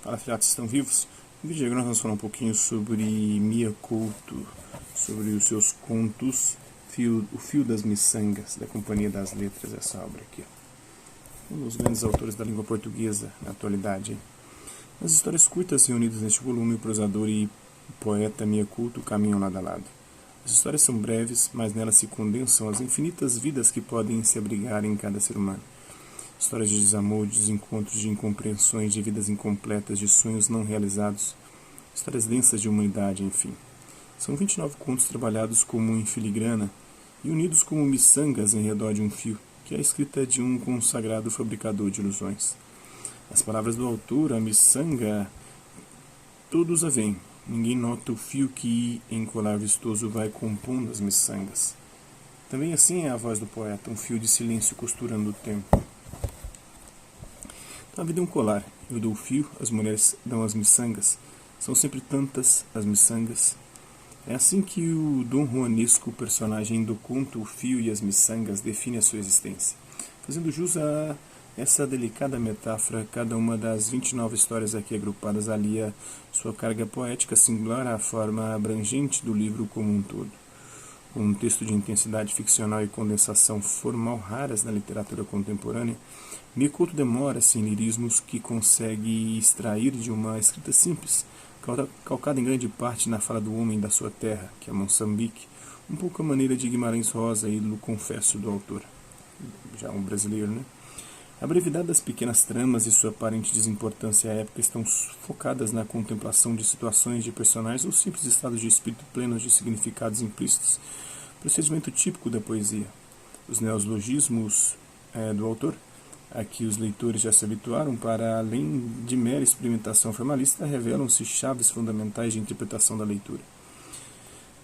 Fala, filhotes, estão vivos? No vídeo de agora nós vamos falar um pouquinho sobre Mia Couto, sobre os seus contos, O Fio das Miçangas, da Companhia das Letras, essa obra aqui. Um dos grandes autores da língua portuguesa na atualidade. Nas histórias curtas reunidas neste volume, o prosador e o poeta Mia Couto caminham lado a lado. As histórias são breves, mas nelas se condensam as infinitas vidas que podem se abrigar em cada ser humano. Histórias de desamor, de desencontros, de incompreensões, de vidas incompletas, de sonhos não realizados. Histórias densas de humanidade, enfim. São 29 contos trabalhados como em filigrana e unidos como miçangas em redor de um fio, que é a escrita de um consagrado fabricador de ilusões. As palavras do autor, a miçanga, todos a veem. Ninguém nota o fio que, em colar vistoso, vai compondo as miçangas. Também assim é a voz do poeta, um fio de silêncio costurando o tempo. A vida é um colar. Eu dou o fio, as mulheres dão as miçangas. São sempre tantas as miçangas. É assim que o Dom Juanesco, personagem do conto O Fio e as Miçangas, define a sua existência. Fazendo jus a essa delicada metáfora, cada uma das 29 histórias aqui agrupadas alia sua carga poética singular à forma abrangente do livro como um todo. Um texto de intensidade ficcional e condensação formal raras na literatura contemporânea, Mia Couto demora-se em lirismos que consegue extrair de uma escrita simples, calcada em grande parte na fala do homem da sua terra, que é Moçambique, um pouco a maneira de Guimarães Rosa e do Confesso do autor, já um brasileiro, né? A brevidade das pequenas tramas e sua aparente desimportância à época estão focadas na contemplação de situações de personagens ou simples estados de espírito plenos de significados implícitos, procedimento típico da poesia. Os neologismos do autor, a que os leitores já se habituaram, para além de mera experimentação formalista, revelam-se chaves fundamentais de interpretação da leitura.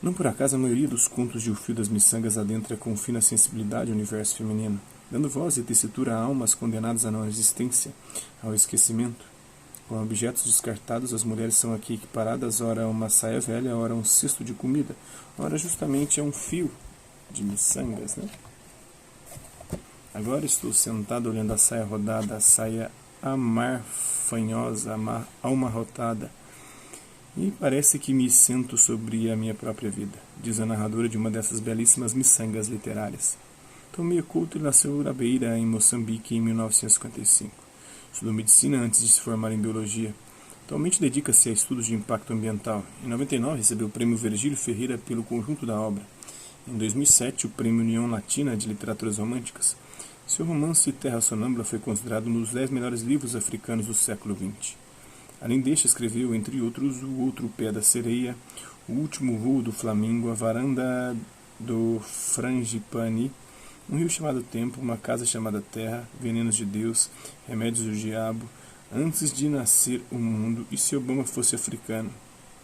Não por acaso a maioria dos contos de O Fio das Miçangas adentra com fina sensibilidade o universo feminino, dando voz e tessitura a almas condenadas à não existência, ao esquecimento. Com objetos descartados, as mulheres são aqui equiparadas, ora a uma saia velha, ora a um cesto de comida, ora justamente a um fio de miçangas, né? Agora estou sentado olhando a saia rodada, a saia amarfanhosa, amarrotada, e parece que me sento sobre a minha própria vida, diz a narradora de uma dessas belíssimas miçangas literárias. Mia Couto nasceu na Beira, em Moçambique, em 1955. Estudou medicina antes de se formar em biologia. Atualmente dedica-se a estudos de impacto ambiental. Em 99 recebeu o Prêmio Virgílio Ferreira pelo conjunto da obra. Em 2007, o Prêmio União Latina de Literaturas Românticas. Seu romance Terra Sonâmbula foi considerado um dos 10 melhores livros africanos do século XX. Além deste, escreveu, entre outros, O Outro Pé da Sereia, O Último Voo do Flamingo, A Varanda do Frangipani, Um Rio Chamado Tempo, Uma Casa Chamada Terra, Venenos de Deus, Remédios do Diabo, Antes de Nascer o Mundo e Se Obama Fosse Africano,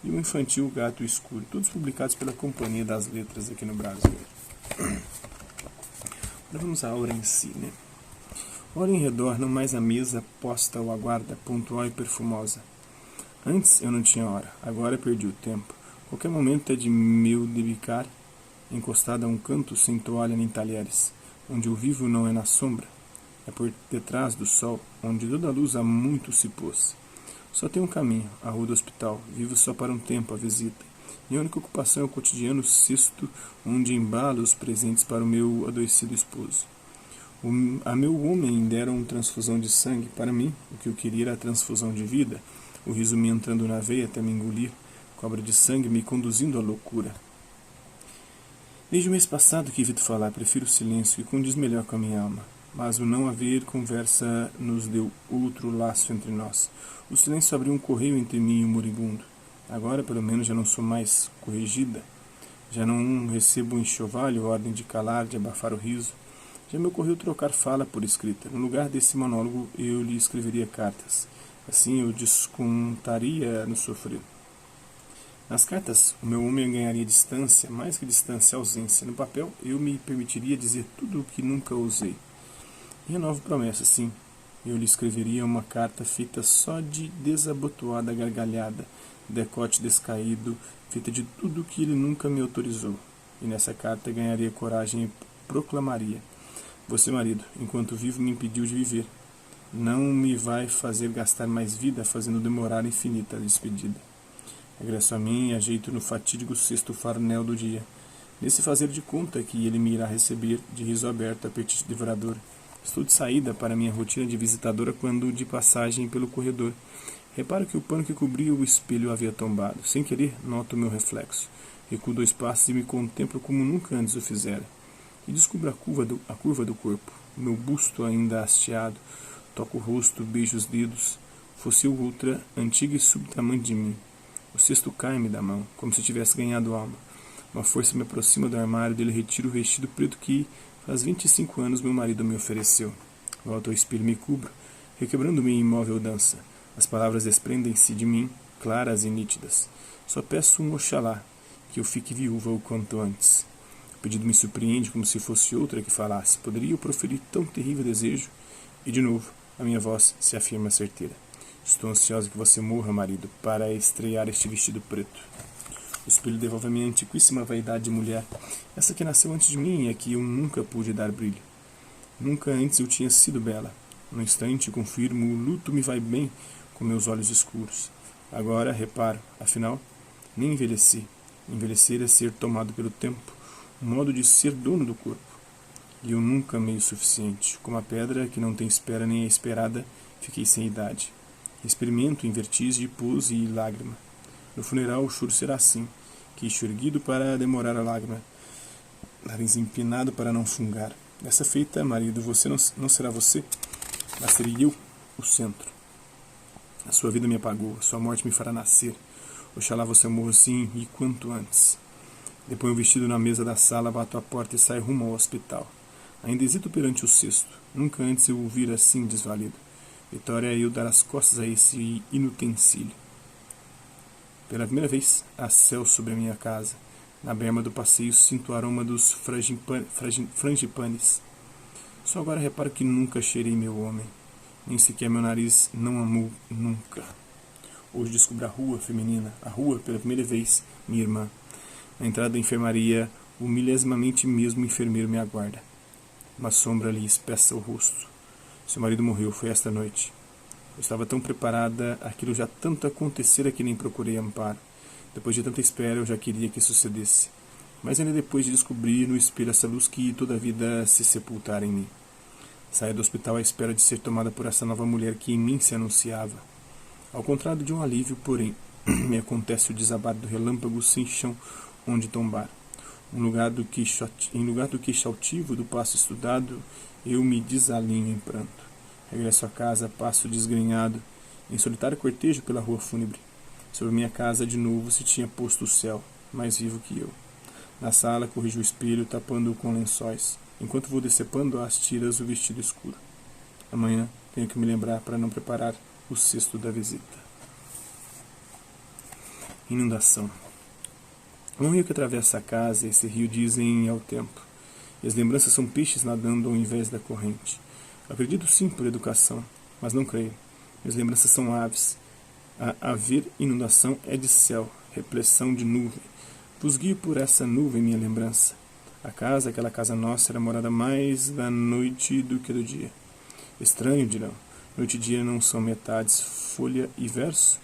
e o infantil Gato Escuro, todos publicados pela Companhia das Letras aqui no Brasil. Agora vamos à obra em si, né? Olha em redor, não mais a mesa posta ou aguarda, pontual e perfumosa. Antes eu não tinha hora, agora perdi o tempo. Qualquer momento é de meu debicar, encostada a um canto sem toalha nem talheres, onde o vivo não é na sombra, é por detrás do sol, onde toda a luz há muito se pôs. Só tem um caminho, a rua do hospital, vivo só para um tempo a visita. Minha única ocupação é o cotidiano cesto, onde embalo os presentes para o meu adoecido esposo. A meu homem deram transfusão de sangue, para mim, o que eu queria era a transfusão de vida, o riso me entrando na veia até me engolir, cobra de sangue me conduzindo à loucura. Desde o mês passado que evito falar, prefiro o silêncio, que condiz melhor com a minha alma. Mas o não haver conversa nos deu outro laço entre nós. O silêncio abriu um correio entre mim e o moribundo. Agora, pelo menos, já não sou mais corrigida. Já não recebo um enxovalho, ordem de calar, de abafar o riso. Já me ocorreu trocar fala por escrita. No lugar desse monólogo, eu lhe escreveria cartas. Assim eu descontaria no sofrer. Nas cartas, o meu homem ganharia distância, mais que distância, ausência. No papel, eu me permitiria dizer tudo o que nunca ousei. E a nova promessa, sim. Eu lhe escreveria uma carta feita só de desabotoada gargalhada, decote descaído, feita de tudo o que ele nunca me autorizou. E nessa carta ganharia coragem e proclamaria: Você, marido, enquanto vivo, me impediu de viver. não me vai fazer gastar mais vida, fazendo demorar infinita a despedida. Regresso a mim e ajeito no fatídico sexto farnel do dia. Nesse fazer de conta que ele me irá receber, de riso aberto, apetite devorador. Estou de saída para minha rotina de visitadora quando, de passagem pelo corredor, reparo que o pano que cobria o espelho havia tombado. Sem querer, noto meu reflexo. Recuo 2 passos e me contemplo como nunca antes o fizera. E descubro a curva do corpo, meu busto ainda hasteado. Toco o rosto, beijo os dedos. Fosse outra, antiga e subtamante de mim. O cesto cai-me da mão, como se tivesse ganhado alma. Uma força me aproxima do armário, dele retiro o vestido preto que, faz 25 anos, meu marido me ofereceu. Volto ao espelho e me cubro, requebrando minha imóvel dança. As palavras desprendem-se de mim, claras e nítidas. Só peço um oxalá, que eu fique viúva o quanto antes. O pedido me surpreende como se fosse outra que falasse. Poderia eu proferir tão terrível desejo? E de novo, a minha voz se afirma certeira. Estou ansiosa que você morra, marido, para estrear este vestido preto. O espelho devolve a minha antiquíssima vaidade de mulher, essa que nasceu antes de mim e a que eu nunca pude dar brilho. Nunca antes eu tinha sido bela. No instante, confirmo, o luto me vai bem com meus olhos escuros. Agora, reparo, afinal, nem envelheci. Envelhecer é ser tomado pelo tempo, um modo de ser dono do corpo. E eu nunca amei o suficiente. Como a pedra que não tem espera nem é esperada, fiquei sem idade. Experimento em vertigem, pose e lágrima. No funeral o choro será assim, queixo erguido para demorar a lágrima, nariz empinado para não fungar. Dessa feita, marido, você não será você, mas serei eu o centro. A sua vida me apagou, a sua morte me fará nascer. Oxalá você morra sim e quanto antes. Depois o vestido na mesa da sala, bato a porta e saio rumo ao hospital. Ainda hesito perante o cesto. Nunca antes eu o vira assim desvalido. Vitória é eu dar as costas a esse inutensílio. Pela primeira vez, há céu sobre a minha casa. Na berma do passeio sinto o aroma dos frangipanes. Só agora reparo que nunca cheirei meu homem. Nem sequer meu nariz não amou nunca. Hoje descubro a rua feminina. A rua, pela primeira vez, minha irmã. Na entrada da enfermaria, o milesimamente mesmo enfermeiro me aguarda. Uma sombra lhe espessa o rosto. Seu marido morreu, foi esta noite. Eu estava tão preparada, aquilo já tanto acontecera que nem procurei amparo. Depois de tanta espera, eu já queria que sucedesse. Mas ainda depois de descobrir no espelho essa luz que toda a vida se sepultara em mim. Saio do hospital à espera de ser tomada por essa nova mulher que em mim se anunciava. Ao contrário de um alívio, porém, me acontece o desabar do relâmpago sem chão onde tombar. Em lugar do queixo altivo do passo estudado, eu me desalinho em pranto. Regresso a casa, passo desgrenhado, em solitário cortejo pela rua fúnebre. Sobre minha casa, de novo, se tinha posto o céu, mais vivo que eu. Na sala, corrijo o espelho, tapando-o com lençóis, enquanto vou decepando às tiras o vestido escuro. Amanhã tenho que me lembrar para não preparar o cesto da visita. Inundação. Um rio que atravessa a casa, esse rio dizem é o tempo. E as lembranças são peixes nadando ao invés da corrente. Acredito sim por educação, mas não creio. Minhas lembranças são aves. A haver inundação é de céu, repressão de nuvem. Vos guio por essa nuvem, minha lembrança. A casa, aquela casa nossa, era morada mais da noite do que do dia. Estranho, dirão. Noite e dia não são metades, folha e verso?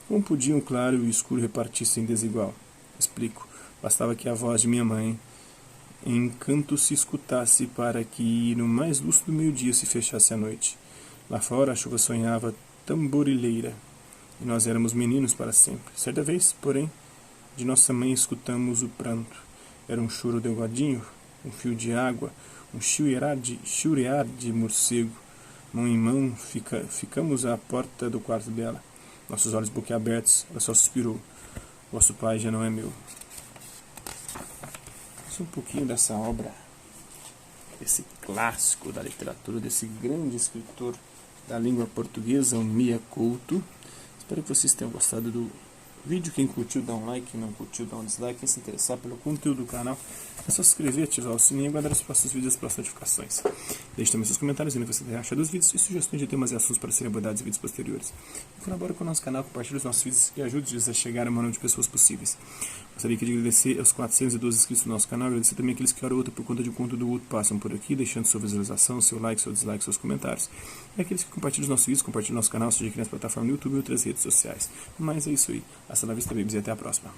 Como podiam o claro e o escuro repartir-se em desigual? Explico. Bastava que a voz de minha mãe em canto se escutasse para que no mais lúcido meio-dia se fechasse a noite. Lá fora a chuva sonhava tamborileira, e nós éramos meninos para sempre. Certa vez, porém, de nossa mãe escutamos o pranto. Era um choro delgadinho, um fio de água, um chiurear de morcego. Mão em mão, ficamos à porta do quarto dela. Nossos olhos boquiabertos, ela só suspirou. Vosso pai já não é meu. Um pouquinho dessa obra, esse clássico da literatura, desse grande escritor da língua portuguesa, o Mia Couto. Espero que vocês tenham gostado do vídeo. Quem curtiu, dá um like. Quem não curtiu, dá um dislike. Quem se interessar pelo conteúdo do canal, é só se inscrever, ativar o sininho e aguardar os próximos vídeos e as próximas notificações. Deixe também seus comentários e o que você acha dos vídeos e sugestões de temas e assuntos para serem abordados em vídeos posteriores. E colabore com o nosso canal, compartilhe os nossos vídeos e ajude-nos a chegar ao maior número de pessoas possíveis. Gostaria de agradecer aos 412 inscritos no nosso canal, agradecer também aqueles que hora ou outra por conta de um conteúdo do outro passam por aqui, deixando sua visualização, seu like, seu dislike, seus comentários. E aqueles que compartilham os nossos vídeos, compartilham o nosso canal, seja aqui nas plataformas do YouTube e outras redes sociais. Mas é isso aí. Hasta la vista, babies, e até a próxima.